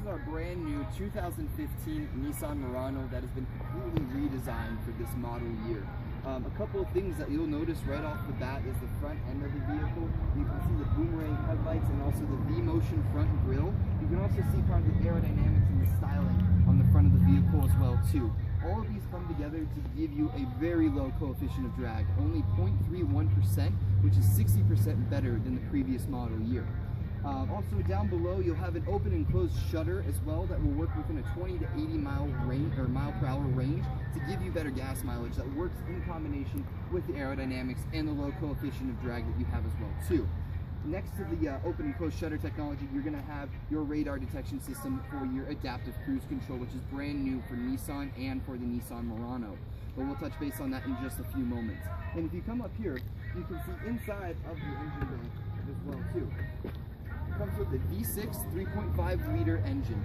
our brand new 2015 Nissan Murano that has been completely redesigned for this model year. A couple of things that you'll notice right off the bat is the front end of the vehicle. You can see the boomerang headlights and also the V-motion front grille. You can also see part of the aerodynamics and the styling on the front of the vehicle as well too. All of these come together to give you a very low coefficient of drag, only 0.31%, which is 60% better than the previous model year. Also down below you'll have an open and closed shutter as well that will work within a 20 to 80 mile per hour range to give you better gas mileage that works in combination with the aerodynamics and the low coefficient of drag that you have as well too. Next to the open and closed shutter technology, you're going to have your radar detection system for your adaptive cruise control, which is brand new for Nissan and for the Nissan Murano. But we'll touch base on that in just a few moments. And if you come up here, you can see inside of the engine bay as well too. It comes with a V6 3.5 liter engine.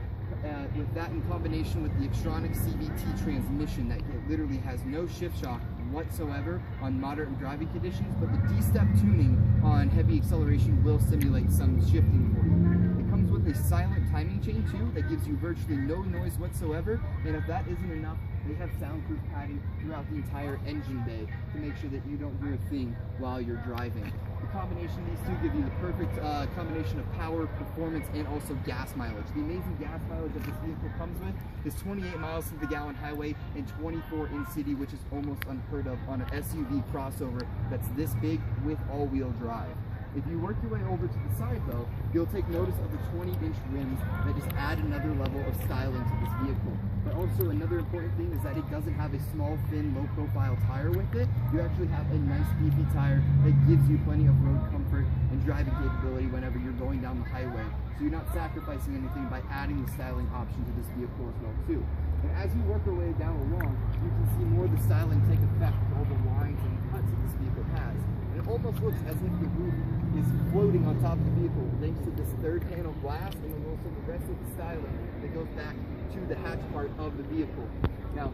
With that in combination with the Xtronic CVT transmission that literally has no shift shock whatsoever on moderate driving conditions, but the D-step tuning on heavy acceleration will simulate some shifting for you. It comes with a silent timing chain too that gives you virtually no noise whatsoever, and if that isn't enough, they have soundproof padding throughout the entire engine bay to make sure that you don't hear a thing while you're driving. The combination of these two give you the perfect combination of power, performance, and also gas mileage. The amazing gas mileage that this vehicle comes with is 28 miles to the gallon highway and 24 in city, which is almost unheard of on an SUV crossover that's this big with all-wheel drive. If you work your way over to the side though, you'll take notice of the 20-inch rims that just add another level of styling to this vehicle. But also another important thing is that it doesn't have a small, thin, low-profile tire with it. You actually have a nice beefy tire that gives you plenty of road comfort and driving capability whenever you're going down the highway. So you're not sacrificing anything by adding the styling option to this vehicle as well too. And as you work your way down along, you can see more of the styling take effect with all the lines and cuts that this vehicle has. And it almost looks as if the roof is floating on top of the vehicle thanks to this third panel glass and then also the rest of the styling that goes back to the hatch part of the vehicle. Now,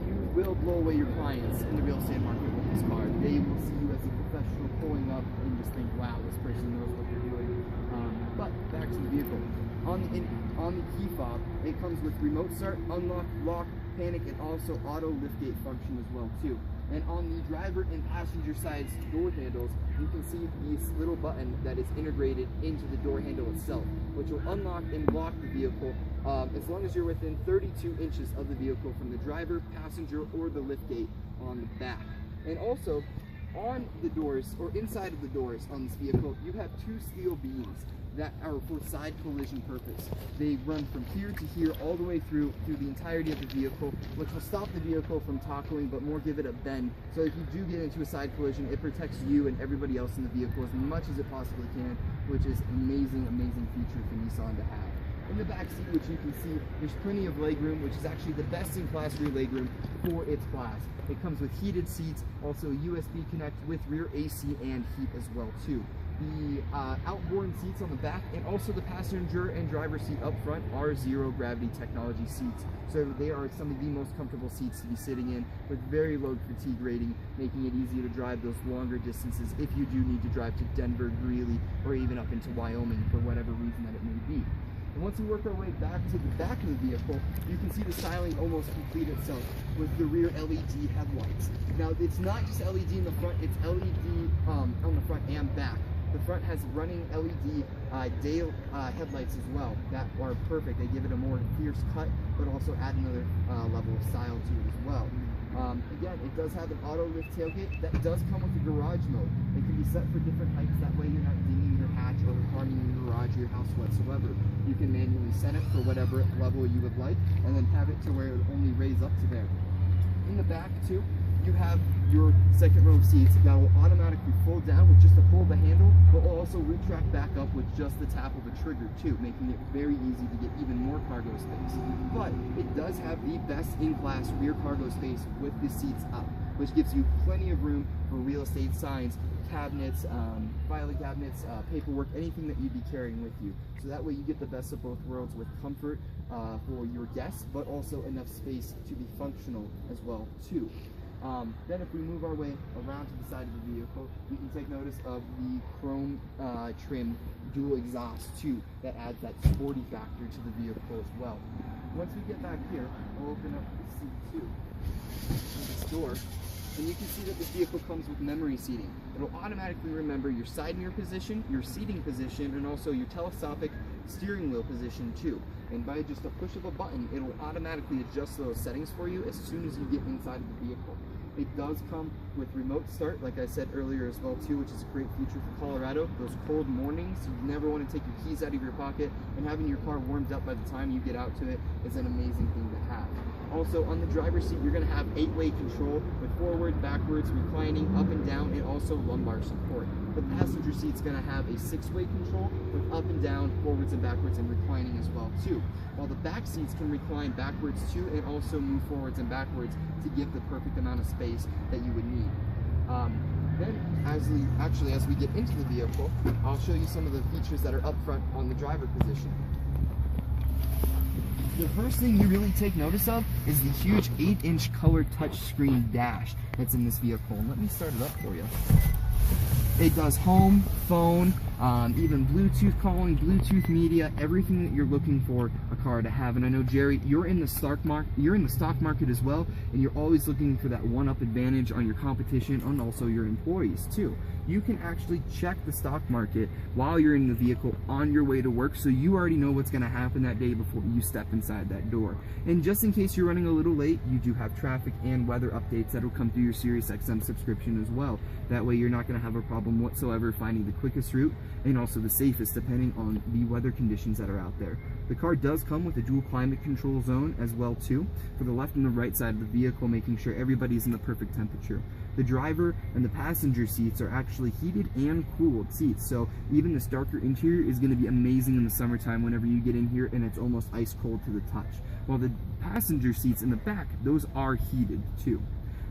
you will blow away your clients in the real estate market with this car. They will see you as a professional pulling up and just think, wow, this person knows what they're doing. But back to the vehicle. On the key fob, it comes with remote start, unlock, lock, panic, and also auto liftgate function as well too. And on the driver and passenger side door handles, you can see this little button that is integrated into the door handle itself, which will unlock and lock the vehicle as long as you're within 32 inches of the vehicle from the driver, passenger, or the liftgate on the back. And also, on the doors, or inside of the doors on this vehicle, you have two steel beams that are for side collision purpose. They run from here to here all the way through the entirety of the vehicle, which will stop the vehicle from toppling but more give it a bend. So if you do get into a side collision, it protects you and everybody else in the vehicle as much as it possibly can, which is amazing, amazing feature for Nissan to have. In the back seat, which you can see, there's plenty of legroom, which is actually the best in class rear legroom for its class. It comes with heated seats, also a USB connect with rear AC and heat as well too. The outboard seats on the back and also the passenger and driver seat up front are zero gravity technology seats. So they are some of the most comfortable seats to be sitting in with very low fatigue rating, making it easier to drive those longer distances if you do need to drive to Denver, Greeley, or even up into Wyoming for whatever reason that it may be. And once we work our way back to the back of the vehicle, you can see the styling almost complete itself with the rear LED headlights. Now, it's not just LED in the front, it's LED on the front and back. The front has running LED day headlights as well that are perfect. They give it a more fierce cut, but also add another level of style to it as well. Again, it does have an auto lift tailgate that does come with a garage mode. It can be set for different heights, that way you're not dinging your hatch or harming your garage or your house whatsoever. You can manually set it for whatever level you would like and then have it to where it would only raise up to there. In the back too, you have your second row of seats that will automatically fold down with just a pull of the handle, but will also retract back up with just the tap of a trigger too, making it very easy to get even more cargo space. But it does have the best in-class rear cargo space with the seats up, which gives you plenty of room for real estate signs, cabinets, filing cabinets, paperwork, anything that you'd be carrying with you. So that way you get the best of both worlds with comfort for your guests, but also enough space to be functional as well too. Then if we move our way around to the side of the vehicle, you can take notice of the chrome trim dual exhaust too. That adds that sporty factor to the vehicle as well. Once we get back here, we'll open up the seat too, this door, and you can see that this vehicle comes with memory seating. It'll automatically remember your side mirror position, your seating position, and also your telescopic steering wheel position too. And by just a push of a button, it'll automatically adjust those settings for you as soon as you get inside of the vehicle. It does come with remote start, like I said earlier as well too, which is a great feature for Colorado. Those cold mornings, you never want to take your keys out of your pocket, and having your car warmed up by the time you get out to it is an amazing thing to have. Also, on the driver's seat, you're going to have 8-way control with forward, backwards, reclining, up and down, and also lumbar support. The passenger seat's going to have a 6-way control with up and down, forwards and backwards, and reclining as well too. While the back seats can recline backwards too, and also move forwards and backwards to give the perfect amount of space that you would need. Then, as we get into the vehicle, I'll show you some of the features that are up front on the driver position. The first thing you really take notice of is the huge 8-inch color touchscreen dash that's in this vehicle. And let me start it up for you. It does home, phone, even Bluetooth calling, Bluetooth media, everything that you're looking for a car to have. And I know, Jerry, you're in the stock market as well, and you're always looking for that one-up advantage on your competition and also your employees too. You can actually check the stock market while you're in the vehicle on your way to work, so you already know what's going to happen that day before you step inside that door. And just in case you're running a little late, you do have traffic and weather updates that will come through your SiriusXM subscription as well. That way you're not going to have a problem whatsoever finding the quickest route and also the safest depending on the weather conditions that are out there. The car does come with a dual climate control zone as well too, for the left and the right side of the vehicle, making sure everybody's in the perfect temperature. The driver and the passenger seats are actually heated and cooled seats, so even this darker interior is going to be amazing in the summertime whenever you get in here and it's almost ice cold to the touch. While the passenger seats in the back, those are heated too.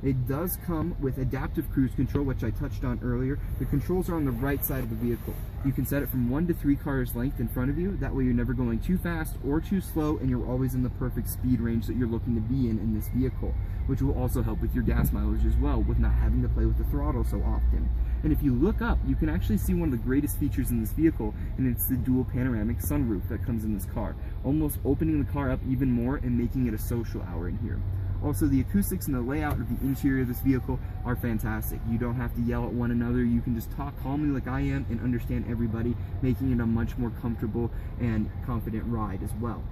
It does come with adaptive cruise control, which I touched on earlier. The controls are on the right side of the vehicle. You can set it from 1 to 3 cars length in front of you. That way you're never going too fast or too slow, and you're always in the perfect speed range that you're looking to be in this vehicle, which will also help with your gas mileage as well, with not having to play with the throttle so often. And if you look up, you can actually see one of the greatest features in this vehicle, and it's the dual panoramic sunroof that comes in this car, almost opening the car up even more and making it a social hour in here. Also, the acoustics and the layout of the interior of this vehicle are fantastic. You don't have to yell at one another. You can just talk calmly like I am and understand everybody, making it a much more comfortable and confident ride as well.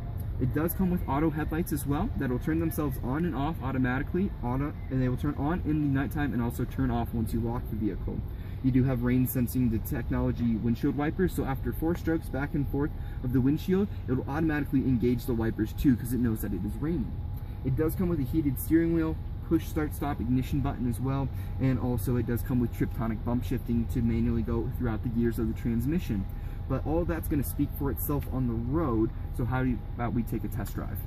It does come with auto headlights as well that will turn themselves on and off automatically, and they will turn on in the nighttime and also turn off once you lock the vehicle. You do have rain sensing technology windshield wipers, so after 4 strokes back and forth of the windshield, it will automatically engage the wipers too because it knows that it is raining. It does come with a heated steering wheel, push start stop ignition button as well, and also it does come with triptonic bump shifting to manually go throughout the gears of the transmission. But all that's going to speak for itself on the road, so how about we take a test drive?